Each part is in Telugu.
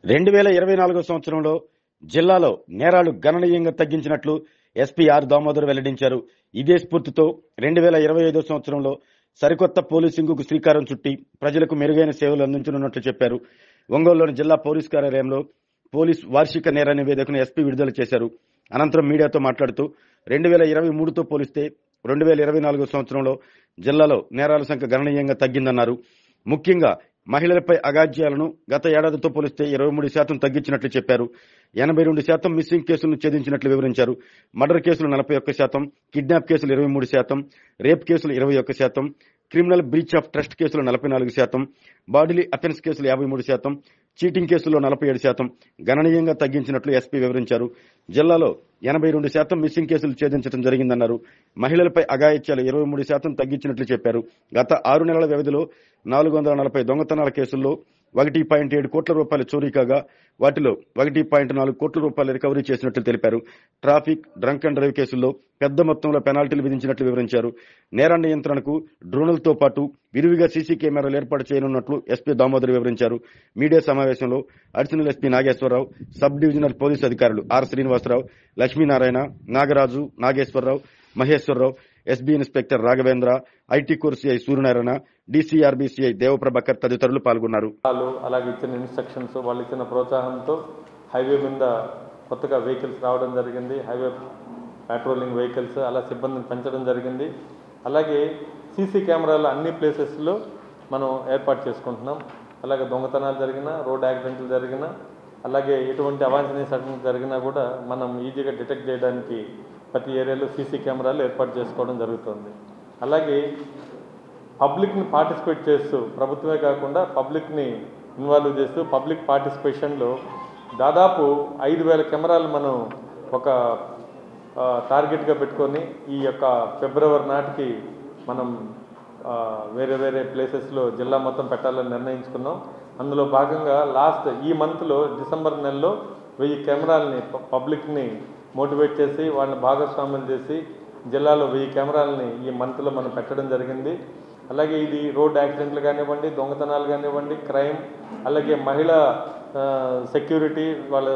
2024 సంవత్సరంలో జిల్లాలో నేరాలు గణనీయంగా తగ్గించినట్లు ఎస్పీ ఆర్ దామోదర్ వెల్లడించారు. ఇదే స్ఫూర్తితో 2025 సంవత్సరంలో సరికొత్త పోలీసింగ్కు శ్రీకారం చుట్టి ప్రజలకు మెరుగైన సేవలు అందించనున్నట్లు చెప్పారు. ఒంగోలులోని జిల్లా పోలీస్ కార్యాలయంలో పోలీస్ వార్షిక నేర నివేదికను ఎస్పీ విడుదల చేశారు. అనంతరం మీడియాతో మాట్లాడుతూ 2023తో పోలిస్తే 2024 సంవత్సరంలో జిల్లాలో నేరాల సంఖ్య గణనీయంగా తగ్గిందన్నారు. ముఖ్యంగా మహిళలపై అగాధ్యాలను గత ఏడాదితో పోలిస్తే 23% తగ్గించినట్లు చెప్పారు. 82% మిస్సింగ్ కేసులను ఛేదించినట్లు వివరించారు. మర్డర్ కేసులు 41%, కిడ్నాప్ కేసులు 23%, రేప్ కేసులు 21%, క్రిమినల్ బ్రీచ్ ఆఫ్ ట్రస్ట్ కేసులు 44%, బాడీలీ అఫెన్స్ కేసులు 53%, చీటింగ్ కేసుల్లో 47% గణనీయంగా తగ్గించినట్లు ఎస్పీ వివరించారు. జిల్లాలో 82% మిస్సింగ్ కేసులు ఛేదించడం జరిగిందన్నారు. మహిళలపై అఘాయిత్యాలు 23% తగ్గించినట్లు చెప్పారు. గత 6 నెలల వ్యవధిలో 440 దొంగతనాల కేసుల్లో 1.7 కోట్ల రూపాయల చోరీ కాగా వాటిలో 1.4 కోట్ల రూపాయలు రికవరీ చేసినట్లు తెలిపారు. ట్రాఫిక్, డ్రంక్ అండ్ డ్రైవ్ కేసుల్లో పెద్ద మొత్తంలో పెనాల్టీలు విధించినట్లు వివరించారు. నేర నియంత్రణకు డ్రోన్లతో పాటు విరివిగా సీసీ కెమెరాలు ఏర్పాటు చేయనున్నట్లు ఎస్పీ దామోదర్ వివరించారు. మీడియా సమావేశంలో additional SP Nageswararao, sub divisional police అధికారులు R Srinivasarao, Lakshminarayana, Nagaraju, Nageswararao, Maheswararao, SB inspector Raghavendra, IT core CI Suryanarayana, DCRB CI Devaprabhakar తదితరులు పాల్గొన్నారు. అలాగే ఇచ్చిన ఇన్స్ట్రక్షన్స్, వాళ్ళు ఇచ్చిన ప్రోత్సాహంతో హైవే మీద కొత్తగా వెహికల్స్ రావడం జరిగింది. హైవే పెట్రోలింగ్ వెహికల్స్, అలా సిబ్బందిని పెంచడం జరిగింది. అలాగే సీసీ కెమెరాలు అన్ని ప్లేసెస్లో మనం ఏర్పాటు చేసుకుంటున్నాం. అలాగే దొంగతనాలు జరిగినా, రోడ్ యాక్సిడెంట్లు జరిగినా, అలాగే ఎటువంటి అవాంఛనీయ సంఘటనలు జరిగినా కూడా మనం ఈజీగా డిటెక్ట్ చేయడానికి ప్రతి ఏరియాలో సీసీ కెమెరాలు ఏర్పాటు చేసుకోవడం జరుగుతుంది. అలాగే పబ్లిక్ని పార్టిసిపేట్ చేస్తూ, ప్రభుత్వమే కాకుండా పబ్లిక్ని ఇన్వాల్వ్ చేస్తూ పబ్లిక్ పార్టిసిపేషన్లో దాదాపు 5,000 కెమెరాలు మనం ఒక టార్గెట్గా పెట్టుకొని ఈ యొక్క ఫిబ్రవరి నాటికి మనం వేరే వేరే ప్లేసెస్లో జిల్లా మొత్తం పెట్టాలని నిర్ణయించుకున్నాం. అందులో భాగంగా ఈ మంత్లో డిసెంబర్ నెలలో 1000 కెమెరాలని పబ్లిక్ని మోటివేట్ చేసి వాళ్ళని భాగస్వామ్యం చేసి జిల్లాలో 1000 కెమెరాలని ఈ మంత్లో మనం పెట్టడం జరిగింది. అలాగే ఇది రోడ్ యాక్సిడెంట్లు కానివ్వండి, దొంగతనాలు కానివ్వండి, క్రైమ్, అలాగే మహిళా సెక్యూరిటీ, వాళ్ళ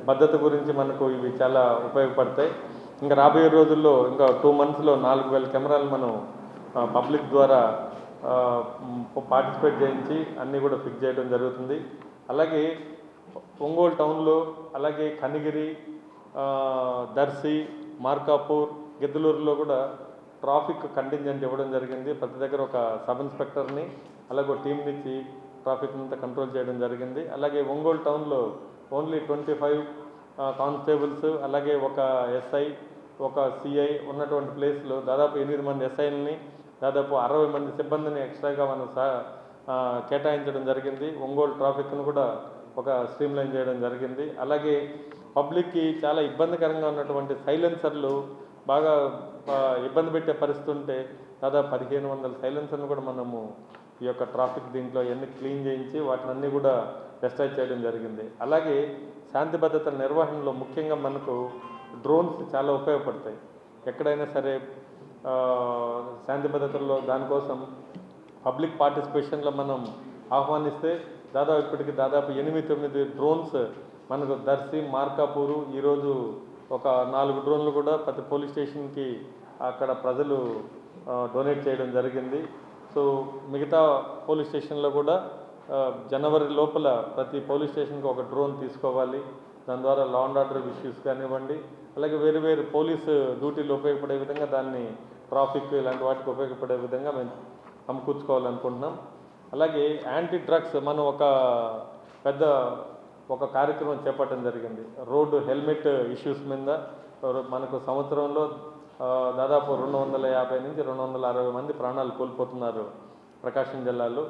భద్రత గురించి మనకు ఇవి చాలా ఉపయోగపడతాయి. ఇంకా రాబోయే రోజుల్లో ఇంకా 2 మంత్స్లో 4,000 కెమెరాలు మనం పబ్లిక్ ద్వారా పార్టిసిపేట్ చేయించి అన్నీ కూడా ఫిక్స్ చేయడం జరుగుతుంది. అలాగే ఒంగోలు టౌన్లో, అలాగే కనిగిరి, దర్శి, మార్కాపూర్, గిద్దలూరులో కూడా ట్రాఫిక్ కంటింజెంట్ ఇవ్వడం జరిగింది. ప్రతి దగ్గర ఒక సబ్ ఇన్స్పెక్టర్ని, అలాగే ఒక టీంని ఇచ్చి ట్రాఫిక్ అంతా కంట్రోల్ చేయడం జరిగింది. అలాగే ఒంగోలు టౌన్లో ఓన్లీ 25 కానిస్టేబుల్స్, అలాగే ఒక ఎస్ఐ, ఒక సిఐ ఉన్నటువంటి ప్లేస్లో దాదాపు 8 మంది ఎస్ఐలని, దాదాపు 60 మంది సిబ్బందిని ఎక్స్ట్రాగా మనం కేటాయించడం జరిగింది. ఒంగోలు ట్రాఫిక్ను కూడా ఒక స్ట్రీమ్లైన్ చేయడం జరిగింది. అలాగే పబ్లిక్కి చాలా ఇబ్బందికరంగా ఉన్నటువంటి సైలెన్సర్లు బాగా ఇబ్బంది పెట్టే పరిస్థితి ఉంటే దాదాపు 1,500 సైలెన్సర్ను కూడా మనము ఈ యొక్క ట్రాఫిక్ దీంట్లో అన్ని క్లీన్ చేయించి వాటిని కూడా డిస్ట్రాయ్ చేయడం జరిగింది. అలాగే శాంతి భద్రతల నిర్వహణలో ముఖ్యంగా మనకు డ్రోన్స్ చాలా ఉపయోగపడతాయి. ఎక్కడైనా సరే శాంతి భద్రతల్లో దానికోసం పబ్లిక్ పార్టిసిపేషన్లో మనం ఆహ్వానిస్తే ఇప్పటికి దాదాపు 8-9 డ్రోన్స్ మనకు దర్శి, మార్కాపూరు, ఈరోజు ఒక 4 డ్రోన్లు కూడా ప్రతి పోలీస్ స్టేషన్కి అక్కడ ప్రజలు డొనేట్ చేయడం జరిగింది. సో మిగతా పోలీస్ స్టేషన్లో కూడా జనవరి లోపల ప్రతి పోలీస్ స్టేషన్కి ఒక డ్రోన్ తీసుకోవాలి. దాని ద్వారా లా అండ్ ఆర్డర్ ఇష్యూస్ కానివ్వండి, అలాగే వేరు వేరు పోలీసు డ్యూటీలు ఉపయోగపడే విధంగా దాన్ని ట్రాఫిక్ ఇలాంటి వాటికి ఉపయోగపడే విధంగా మేము సమకూర్చుకోవాలనుకుంటున్నాం. అలాగే యాంటీ డ్రగ్స్ మనం ఒక కార్యక్రమం చేపట్టడం జరిగింది. రోడ్డు హెల్మెట్ ఇష్యూస్ మీద మనకు సంవత్సరంలో దాదాపు 250 నుంచి 260 మంది ప్రాణాలు కోల్పోతున్నారు ప్రకాశం జిల్లాలో.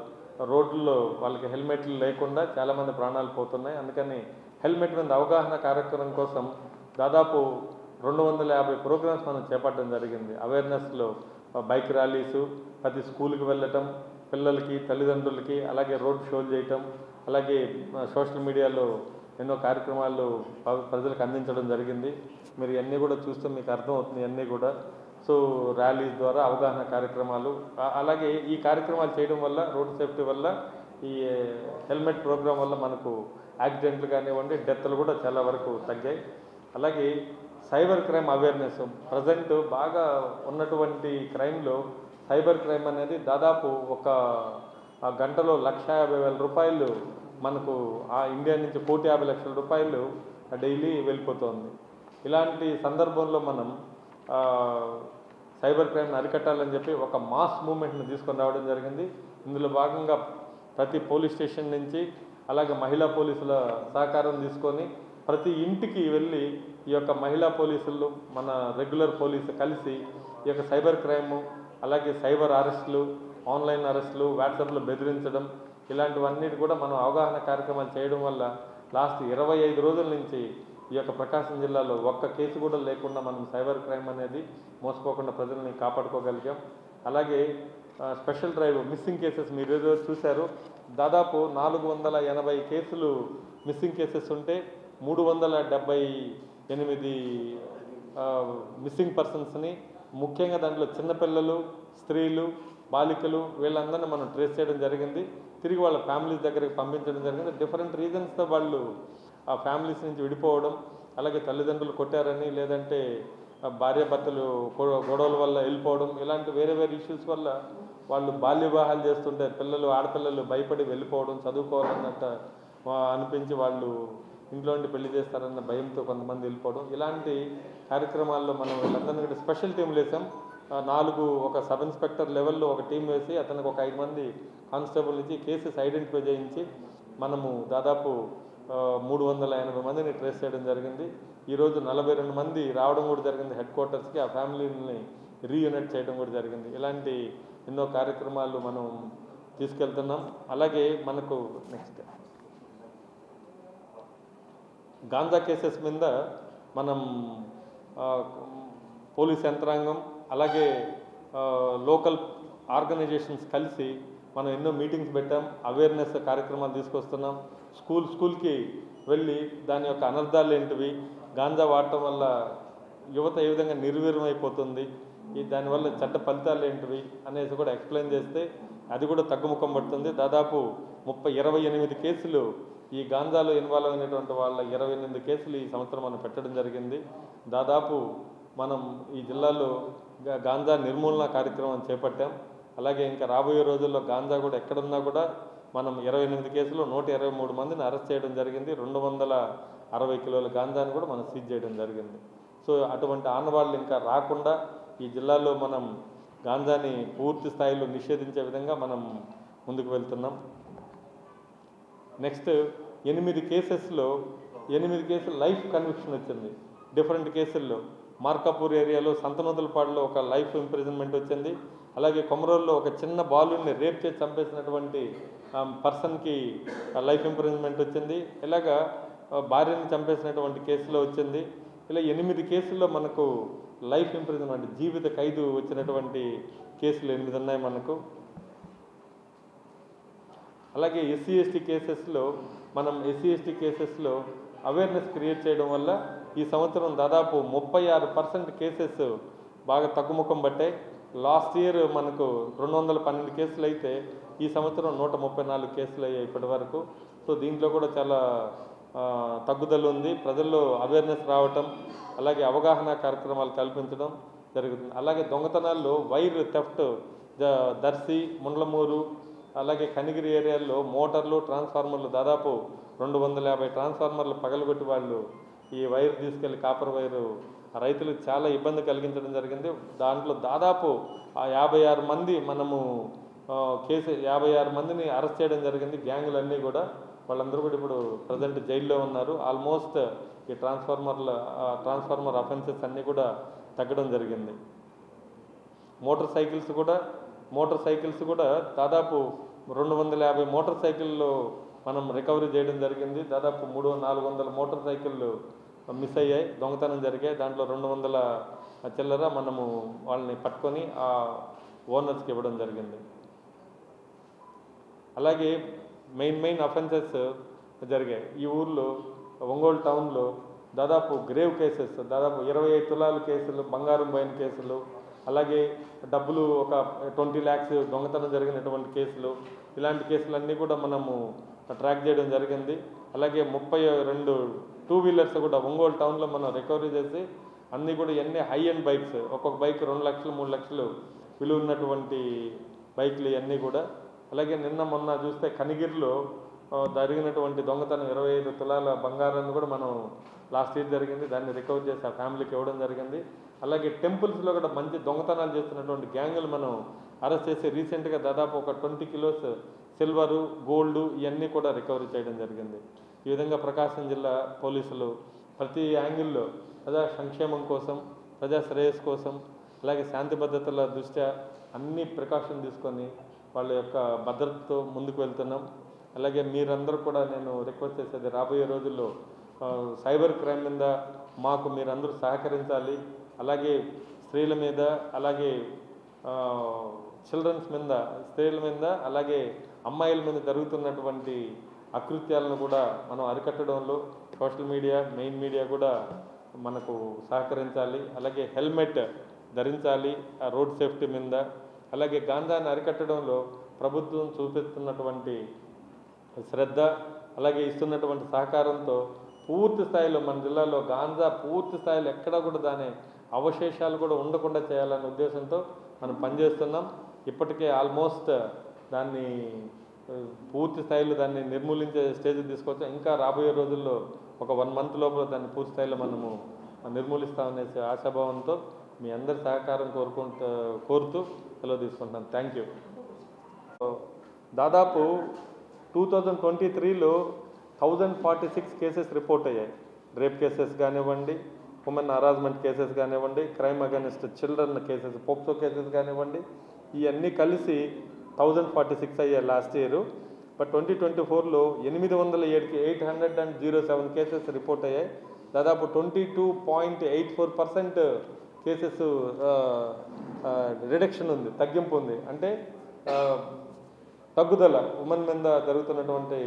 రోడ్లలో వాళ్ళకి హెల్మెట్లు లేకుండా చాలామంది ప్రాణాలు పోతున్నాయి. అందుకని హెల్మెట్ మీద అవగాహన కార్యక్రమం కోసం దాదాపు 250 ప్రోగ్రామ్స్ మనం చేపట్టడం జరిగింది. అవేర్నెస్లో బైక్ ర్యాలీసు, ప్రతి స్కూల్కి వెళ్ళటం, పిల్లలకి, తల్లిదండ్రులకి, అలాగే రోడ్ షోలు చేయటం, అలాగే సోషల్ మీడియాలో ఎన్నో కార్యక్రమాలు ప్రజలకు అందించడం జరిగింది. మీరు ఇవన్నీ కూడా చూస్తే మీకు అర్థమవుతుంది. ఇవన్నీ కూడా సో ర్యాలీస్ ద్వారా అవగాహన కార్యక్రమాలు, అలాగే ఈ కార్యక్రమాలు చేయడం వల్ల రోడ్ సేఫ్టీ వల్ల ఈ హెల్మెట్ ప్రోగ్రాం వల్ల మనకు యాక్సిడెంట్లు కానివ్వండి, డెత్లు కూడా చాలా వరకు తగ్గాయి. అలాగే సైబర్ క్రైమ్ అవేర్నెస్ ప్రజెంట్ బాగా ఉన్నటువంటి క్రైమ్లో సైబర్ క్రైమ్ అనేది దాదాపు ఒక గంటలో 1,50,000 రూపాయలు మనకు ఆ ఇండియా నుంచి 1,50,00,000 రూపాయలు డైలీ వెళ్ళిపోతుంది. ఇలాంటి సందర్భంలో మనం సైబర్ క్రైమ్ని అరికట్టాలని చెప్పి ఒక మాస్ మూవ్మెంట్ని తీసుకొని రావడం జరిగింది. ఇందులో భాగంగా ప్రతి పోలీస్ స్టేషన్ నుంచి అలాగే మహిళా పోలీసుల సహకారం తీసుకొని ప్రతి ఇంటికి వెళ్ళి ఈ యొక్క మహిళా పోలీసులు మన రెగ్యులర్ పోలీసు కలిసి ఈ యొక్క సైబర్ క్రైము అలాగే సైబర్ అరెస్టులు, ఆన్లైన్ అరెస్టులు, వాట్సాప్లో బెదిరించడం ఇలాంటివన్నిటి కూడా మనం అవగాహన కార్యక్రమాలు చేయడం వల్ల లాస్ట్ 25 రోజుల నుంచి ఈ యొక్క ప్రకాశం జిల్లాలో ఒక్క కేసు కూడా లేకుండా మనం సైబర్ క్రైమ్ అనేది మోసపోకుండా ప్రజల్ని కాపాడుకోగలిగాం. అలాగే స్పెషల్ డ్రైవ్ మిస్సింగ్ కేసెస్ మీరు ఈరోజు చూశారు. దాదాపు 480 కేసులు మిస్సింగ్ కేసెస్ ఉంటే 378 మిస్సింగ్ పర్సన్స్ని, ముఖ్యంగా దాంట్లో చిన్నపిల్లలు, స్త్రీలు, బాలికలు వీళ్ళందరినీ మనం ట్రేస్ చేయడం జరిగింది. తిరిగి వాళ్ళ ఫ్యామిలీస్ దగ్గరికి పంపించడం జరిగింది. డిఫరెంట్ రీజన్స్తో వాళ్ళు ఆ ఫ్యామిలీస్ నుంచి విడిపోవడం, అలాగే తల్లిదండ్రులు కొట్టారని లేదంటే భార్యాభర్తలు గొడవల వల్ల వెళ్ళిపోవడం, ఇలాంటి వేరే వేరే ఇష్యూస్ వల్ల వాళ్ళు బాల్య వివాహాలు చేస్తుంటే ఆడపిల్లలు భయపడి వెళ్ళిపోవడం, చదువుకోవాలన్నట్టు అనిపించి వాళ్ళు ఇంట్లో ఉండి పెళ్లి చేస్తారన్న భయంతో కొంతమంది వెళ్ళిపోవడం, ఇలాంటి కార్యక్రమాల్లో మనం వీళ్ళందరినీ కూడా స్పెషల్ టీంలు వేసాం. 4 ఒక సబ్ ఇన్స్పెక్టర్ లెవెల్లో ఒక టీం వేసి అతనికి ఒక 5 మంది కానిస్టేబుల్ ఇచ్చి కేసెస్ ఐడెంటిఫై చేయించి మనము దాదాపు 380 మందిని ట్రేస్ చేయడం జరిగింది. ఈరోజు 42 మంది రావడం కూడా జరిగింది హెడ్ క్వార్టర్స్కి. ఆ ఫ్యామిలీని రీయూనైట్ చేయడం కూడా జరిగింది. ఇలాంటి ఎన్నో కార్యక్రమాలు మనం తీసుకెళ్తున్నాం. అలాగే మనకు నెక్స్ట్ గాంజా కేసెస్ మీద మనం పోలీస్ యంత్రాంగం అలాగే లోకల్ ఆర్గనైజేషన్స్ కలిసి మనం ఎన్నో మీటింగ్స్ పెట్టాం, అవేర్నెస్ కార్యక్రమాలు తీసుకొస్తున్నాం. స్కూల్కి వెళ్ళి దాని యొక్క అనర్థాలు ఏంటివి, గాంజా వాడటం వల్ల యువత ఏ విధంగా నిర్వీర్యం అయిపోతుంది, దానివల్ల చట్ట ఫలితాలు ఏంటివి అనేసి కూడా ఎక్స్ప్లెయిన్ చేస్తే అది కూడా తగ్గుముఖం పడుతుంది. దాదాపు 28 కేసులు ఈ గాంజాలో ఇన్వాల్వ్ అయినటువంటి వాళ్ళ 28 కేసులు ఈ సంవత్సరం మనం పెట్టడం జరిగింది. దాదాపు మనం ఈ జిల్లాలో గాంజా నిర్మూలన కార్యక్రమం చేపట్టాం. అలాగే ఇంకా రాబోయే రోజుల్లో గాంజా కూడా ఎక్కడున్నా కూడా మనం 28 కేసులు 123 మందిని అరెస్ట్ చేయడం జరిగింది. 260 కిలోల గాంజాని కూడా మనం సీజ్ చేయడం జరిగింది. సో అటువంటి ఆనవాళ్ళు ఇంకా రాకుండా ఈ జిల్లాలో మనం గాంజాని పూర్తి స్థాయిలో నిషేధించే విధంగా మనం ముందుకు వెళ్తున్నాం. నెక్స్ట్ 8 కేసులు లైఫ్ కన్విక్షన్ వచ్చింది. డిఫరెంట్ కేసుల్లో మార్కాపూర్ ఏరియాలో సంతనోతులపాడులో ఒక లైఫ్ ఇంప్రిజన్మెంట్ వచ్చింది. అలాగే కొమరోల్లో ఒక చిన్న బాలుని రేప్ చేసి చంపేసినటువంటి పర్సన్కి లైఫ్ ఇంప్రిజన్మెంట్ వచ్చింది. ఇలాగా భార్యని చంపేసినటువంటి కేసులో వచ్చింది. ఇలా 8 కేసుల్లో మనకు లైఫ్ ఇంప్రిజన్మెంట్ జీవిత ఖైదు వచ్చినటువంటి కేసులు 8 ఉన్నాయి మనకు. అలాగే ఎస్సీ ఎస్టీ కేసెస్లో అవేర్నెస్ క్రియేట్ చేయడం వల్ల ఈ సంవత్సరం దాదాపు 36% కేసెస్ బాగా తగ్గుముఖం పట్టాయి. లాస్ట్ ఇయర్ మనకు 212 కేసులు అయితే ఈ సంవత్సరం 134 కేసులు అయ్యాయి ఇప్పటి వరకు. సో దీంట్లో కూడా చాలా తగ్గుదల ఉంది. ప్రజల్లో అవేర్నెస్ రావటం, అలాగే అవగాహన కార్యక్రమాలు కల్పించడం జరుగుతుంది. అలాగే దొంగతనాల్లో వైర్ థెఫ్ట్ దర్శి, ముండ్లమూరు అలాగే కనిగిరి ఏరియాల్లో మోటార్లు, ట్రాన్స్ఫార్మర్లు దాదాపు 250 ట్రాన్స్ఫార్మర్లు పగలగొట్టి వాళ్ళు ఈ వైర్ తీసుకెళ్లి కాపర్ వైరు రైతులకు చాలా ఇబ్బంది కలిగించడం జరిగింది. దాంట్లో దాదాపు 56 మంది మనము 56 మందిని అరెస్ట్ చేయడం జరిగింది. గ్యాంగులన్నీ కూడా వాళ్ళందరూ కూడా ఇప్పుడు ప్రజెంట్ జైల్లో ఉన్నారు. ఆల్మోస్ట్ ఈ ట్రాన్స్ఫార్మర్ అఫెన్సెస్ అన్నీ కూడా తగ్గడం జరిగింది. మోటార్ సైకిల్స్ కూడా దాదాపు 250 మోటార్ సైకిళ్ళు మనం రికవరీ చేయడం జరిగింది. దాదాపు 400 మోటార్ సైకిళ్ళు మిస్ అయ్యాయి, దొంగతనం జరిగాయి. దాంట్లో 200 చిల్లర మనము వాళ్ళని పట్టుకొని ఆ ఓనర్స్కి ఇవ్వడం జరిగింది. అలాగే మెయిన్ అఫెన్సెస్ జరిగాయి ఈ ఊర్లో. ఒంగోలు టౌన్లో దాదాపు గ్రేవ్ కేసెస్, దాదాపు 25 తులాల కేసులు, బంగారం పోయిన కేసులు, అలాగే డబ్బులు ఒక 20 lakhs దొంగతనం జరిగినటువంటి కేసులు, ఇలాంటి కేసులన్నీ కూడా మనము ట్రాక్ చేయడం జరిగింది. అలాగే 32 టూ వీలర్స్ కూడా ఒంగోలు టౌన్లో మనం రికవరీ చేసి అన్నీ కూడా ఎన్ని హై అండ్ బైక్స్, ఒక్కొక్క బైక్ 2 లక్షలు 3 లక్షలు విలువ ఉన్నటువంటి బైక్లు ఇవన్నీ కూడా. అలాగే నిన్న మొన్న చూస్తే కనిగిరిలో జరిగినటువంటి దొంగతనం 25 తులాల బంగారాన్ని కూడా మనం లాస్ట్ ఇయర్ జరిగింది, దాన్ని రికవర్ చేసి ఆ ఫ్యామిలీకి ఇవ్వడం జరిగింది. అలాగే టెంపుల్స్లో కూడా మంచి దొంగతనాలు చేస్తున్నటువంటి గ్యాంగులు మనం అరెస్ట్ చేసి రీసెంట్గా దాదాపు ఒక 20 కిలోస్ సిల్వరు, గోల్డ్ ఇవన్నీ కూడా రికవరీ చేయడం జరిగింది. ఈ విధంగా ప్రకాశం జిల్లా పోలీసులు ప్రతి యాంగిల్లో ప్రజా సంక్షేమం కోసం, ప్రజా శ్రేయస్సు కోసం, అలాగే శాంతి భద్రతల దృష్ట్యా అన్ని ప్రికాషన్ తీసుకొని వాళ్ళ యొక్క భద్రతతో ముందుకు వెళ్తున్నాం. అలాగే మీరందరూ కూడా నేను రిక్వెస్ట్ చేసేది, రాబోయే రోజుల్లో సైబర్ క్రైమ్ మీద మాకు మీరందరూ సహకరించాలి. అలాగే స్త్రీల మీద, అలాగే చిల్డ్రన్స్ మీద, స్త్రీల మీద, అలాగే అమ్మాయిల మీద జరుగుతున్నటువంటి అకృత్యాలను కూడా మనం అరికట్టడంలో సోషల్ మీడియా, మెయిన్ మీడియా కూడా మనకు సహకరించాలి. అలాగే హెల్మెట్ ధరించాలి ఆ రోడ్ సేఫ్టీ మీద. అలాగే గాంజాను అరికట్టడంలో ప్రభుత్వం చూపిస్తున్నటువంటి శ్రద్ధ, అలాగే ఇస్తున్నటువంటి సహకారంతో పూర్తి స్థాయిలో మన జిల్లాలో గాంజా పూర్తి స్థాయిలో ఎక్కడా కూడా దాని అవశేషాలు కూడా ఉండకుండా చేయాలనే ఉద్దేశంతో మనం పనిచేస్తున్నాం. ఇప్పటికే ఆల్మోస్ట్ దాన్ని పూర్తి స్థాయిలో దాన్ని నిర్మూలించే స్టేజ్కి తీసుకొచ్చాం. ఇంకా రాబోయే రోజుల్లో ఒక 1 మంత్ లోపల దాన్ని పూర్తి స్థాయిలో మనము నిర్మూలిస్తామనే ఆశాభావంతో మీ అందరి సహకారం కోరుతూ సెలవు తీసుకుంటున్నాను. Thank you. దాదాపు 2023లో 1046 కేసెస్ రిపోర్ట్ అయ్యాయి. రేప్ కేసెస్ కానివ్వండి, ఉమెన్ హరాస్మెంట్ కేసెస్ కానివ్వండి, crime against children cases, POCSO cases కానివ్వండి, ఇవన్నీ కలిసి 1046 అయ్యాయి లాస్ట్ ఇయర్. బట్ 2024లో 807 కేసెస్ రిపోర్ట్ అయ్యాయి. దాదాపు 22.84% కేసెస్ రిడక్షన్ ఉంది, తగ్గింపు ఉంది. అంటే తగ్గుదల ఉమెన్ మీద జరుగుతున్నటువంటి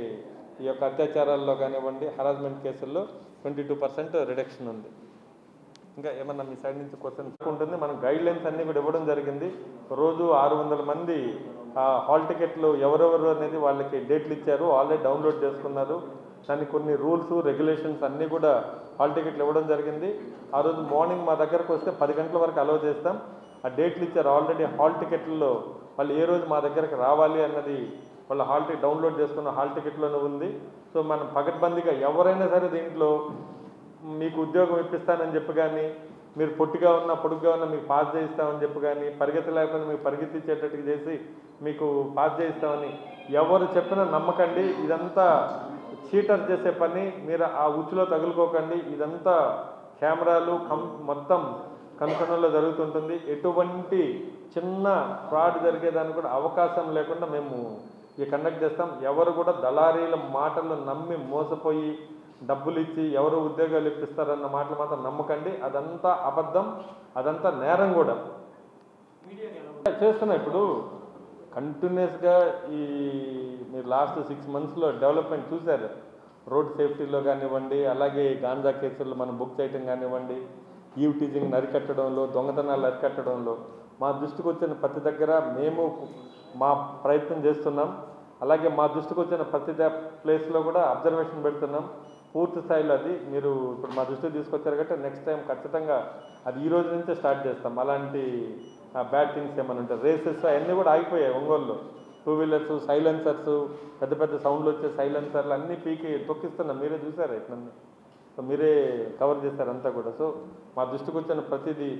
ఈ యొక్క అత్యాచారాల్లో కానివ్వండి, హరాస్మెంట్ కేసుల్లో 22% రిడక్షన్ ఉంది. ఇంకా ఏమన్నా మీ సైడ్ నుంచి క్వశ్చన్ ఉంటుంది. మనం గైడ్ లైన్స్ అన్నీ కూడా ఇవ్వడం జరిగింది. రోజు 600 మంది హాల్ టికెట్లు ఎవరెవరు అనేది వాళ్ళకి డేట్లు ఇచ్చారు, ఆల్రెడీ డౌన్లోడ్ చేసుకున్నారు. దానికి కొన్ని రూల్స్, రెగ్యులేషన్స్ అన్నీ కూడా హాల్ టికెట్లు ఇవ్వడం జరిగింది. ఆ రోజు మార్నింగ్ మా దగ్గరకు వస్తే 10 గంటల వరకు అలౌ చేస్తాం. ఆ డేట్లు ఇచ్చారు ఆల్రెడీ హాల్ టికెట్లలో. వాళ్ళు ఏ రోజు మా దగ్గరకు రావాలి అన్నది వాళ్ళ హాల్ టికెట్ డౌన్లోడ్ చేసుకున్న హాల్ టికెట్లోనే ఉంది. సో మనం పకడ్బందీగా ఎవరైనా సరే దీంట్లో మీకు ఉద్యోగం ఇప్పిస్తానని చెప్పి కానీ, మీరు పొట్టిగా ఉన్నా పొడుగ్గా ఉన్నా మీకు పాస్ చేయిస్తామని చెప్పి కానీ, పరిగెత్తి లేకపోతే మీకు పరిగెత్తించేటట్టుగా చేసి మీకు పాస్ చేయిస్తామని ఎవరు చెప్పినా నమ్మకండి. ఇదంతా చీటర్ చేసే పని. మీరు ఆ ఉచ్చులో తగులుకోకండి. ఇదంతా కెమెరాలు మొత్తం కనుసనలో జరుగుతుంటుంది. ఎటువంటి చిన్న ఫ్రాడ్ జరిగేదానికి కూడా అవకాశం లేకుండా మేము ఇది కండక్ట్ చేస్తాం. ఎవరు కూడా దళారీల మాటలు నమ్మి మోసపోయి డబ్బులు ఇచ్చి ఎవరు ఉద్యోగాలు ఇప్పిస్తారన్న మాటలు మాత్రం నమ్మకండి. అదంతా అబద్ధం, అదంతా నేరం కూడా చేస్తున్నా. ఇప్పుడు కంటిన్యూస్గా మీరు లాస్ట్ 6 monthsలో డెవలప్మెంట్ చూశారు. రోడ్ సేఫ్టీలో కానివ్వండి, అలాగే గాంజా కేసుల్లో మనం బుక్ చేయటం కానివ్వండి, ఈవ్ టీజింగ్ అరికట్టడంలో, దొంగతనాలు అరికట్టడంలో మా దృష్టికి వచ్చిన ప్రతి దగ్గర మేము మా ప్రయత్నం చేస్తున్నాం. అలాగే మా దృష్టికి వచ్చిన ప్రతి ప్లేస్లో కూడా అబ్జర్వేషన్ పెడుతున్నాం. పూర్తి స్థాయిలో అది మీరు ఇప్పుడు మా దృష్టికి తీసుకొచ్చారు కాబట్టి నెక్స్ట్ టైం ఖచ్చితంగా అది ఈ రోజు నుంచే స్టార్ట్ చేస్తాం. అలాంటి బ్యాడ్ థింగ్స్ ఏమైనా ఉంటాయి, రేసెస్ అవన్నీ కూడా ఆగిపోయాయి ఒంగోలులో. 2 వీలర్స్, సైలెన్సర్స్, పెద్ద పెద్ద సౌండ్లు వచ్చే సైలెన్సర్లు అన్నీ పీకి తొక్కిస్తున్నాం. మీరే చూసారు ఎట్లన్నీ, సో మీరే కవర్ చేశారు అంతా కూడా. సో మా దృష్టికి వచ్చిన ప్రతిదీ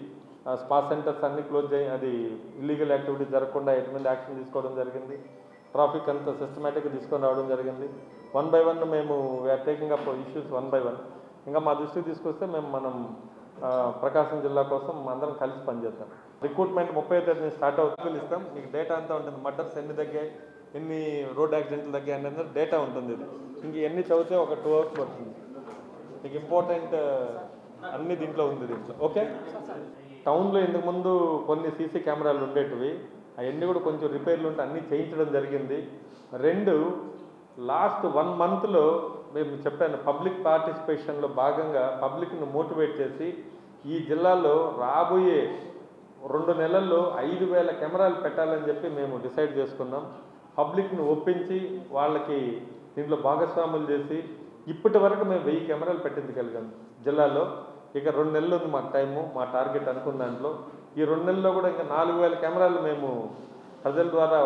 స్పా సెంటర్స్ అన్నీ క్లోజ్ చేయి, అది ఇల్లీగల్ యాక్టివిటీ జరగకుండా ఎటువంటి యాక్షన్ తీసుకోవడం జరిగింది. ట్రాఫిక్ అంతా సిస్టమేటిక్గా తీసుకొని రావడం జరిగింది. 1 by 1 మేము we are taking up issues 1 by 1. ఇంకా మా దృష్టికి తీసుకొస్తే మనం ప్రకాశం జిల్లా కోసం అందరం కలిసి పనిచేద్దాం. రిక్రూట్మెంట్ 30వ తేదీన స్టార్ట్ అవుతుంది. ఇస్తాం మీకు డేటా అంతా ఉంటుంది. మర్డర్స్ ఎన్ని తగ్గాయి, ఎన్ని రోడ్ యాక్సిడెంట్లు తగ్గాయి అనేది డేటా ఉంటుంది. ఇది ఇంక ఎన్ని చదివితే ఒక 2 hours పడుతుంది. మీకు ఇంపార్టెంట్ అన్ని దీంట్లో ఉంది. దీంట్లో ఓకే. టౌన్లో ఇంతకుముందు కొన్ని సీసీ కెమెరాలు ఉండేటివి, అవన్నీ కూడా కొంచెం రిపేర్లు ఉంటే అన్నీ చేయించడం జరిగింది. 2 లాస్ట్ 1 monthలో మేము చెప్పాను, పబ్లిక్ పార్టిసిపేషన్లో భాగంగా పబ్లిక్ను మోటివేట్ చేసి ఈ జిల్లాలో రాబోయే 2 నెలల్లో 5,000 కెమెరాలు పెట్టాలని చెప్పి మేము డిసైడ్ చేసుకున్నాం. పబ్లిక్ను ఒప్పించి వాళ్ళకి దీంట్లో భాగస్వాములు చేసి ఇప్పటి వరకు మేము 1000 కెమెరాలు పెట్టించగలిగాం జిల్లాలో. ఇక 2 నెలలు ఉంది మాకు టైము, మా టార్గెట్ అనుకున్న దాంట్లో. ఈ 2 నెలల్లో కూడా ఇంకా 4000 కెమెరాలు మేము ప్రజల ద్వారా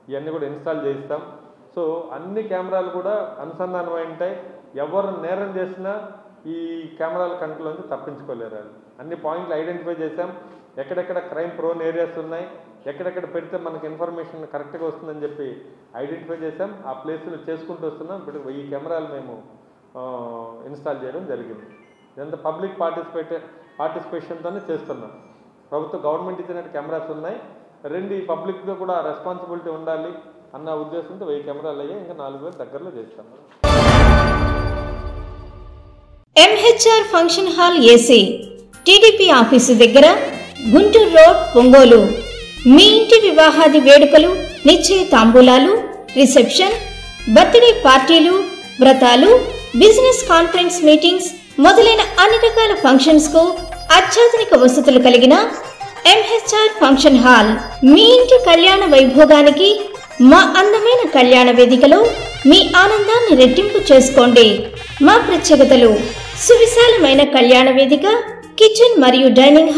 ఇవన్నీ కూడా ఇన్స్టాల్ చేయిస్తాం. సో అన్ని కెమెరాలు కూడా అనుసంధానం అయి ఉంటాయి. ఎవరు నేరం చేసినా ఈ కెమెరాల కంట్రోల్ తప్పించుకోలేరు. అన్ని పాయింట్లు ఐడెంటిఫై చేసాం. ఎక్కడెక్కడ క్రైమ్ ప్రోన్ ఏరియాస్ ఉన్నాయి, ఎక్కడెక్కడ పెడితే మనకి ఇన్ఫర్మేషన్ కరెక్ట్గా వస్తుందని చెప్పి ఐడెంటిఫై చేసాం. ఆ ప్లేస్లో చేసుకుంటూ వస్తున్నాం. ఇప్పుడు 1000 కెమెరాలు మేము ఇన్స్టాల్ చేయడం జరిగింది. ఇదంతా పబ్లిక్ పార్టిసిపేషన్తోనే చేస్తున్నాం. గవర్నమెంట్ ఇచ్చిన కెమెరాస్ ఉన్నాయి. ఈ పబ్లిక్గా కూడా రెస్పాన్సిబిలిటీ ఉండాలి అన్న ఉద్దేశంతో 1000 కెమెరాలు అయ్యాయి. ఇంకా 4000 దగ్గరలో చేస్తాం. MHR function hall AC, TDP office దగ్గర, గుంటూరు రోడ్, ఒంగోలు. మీ ఇంటి వివాహాది వేడుకలు, నిశ్చయ తాంబూలాలు, రిసెప్షన్, బర్త్డే పార్టీలు, వ్రతాలు, బిజినెస్ కాన్ఫరెన్స్ మీటింగ్స్ మొదలైన అన్ని రకాల ఫంక్షన్స్ కు అత్యాధునిక వసతులు కలిగిన ఎంహెచ్ఆర్ ఫంక్షన్ హాల్ మీ ఇంటి కళ్యాణ వైభోగానికి మా అందమైన కళ్యాణ వేదికలో మీ ఆనందాన్ని రెట్టింపు చేసుకోండి. మా ప్రత్యేకతలు: సువిశాలమైన కళ్యాణ వేదిక, కిచెన్ మరియు డైనింగ్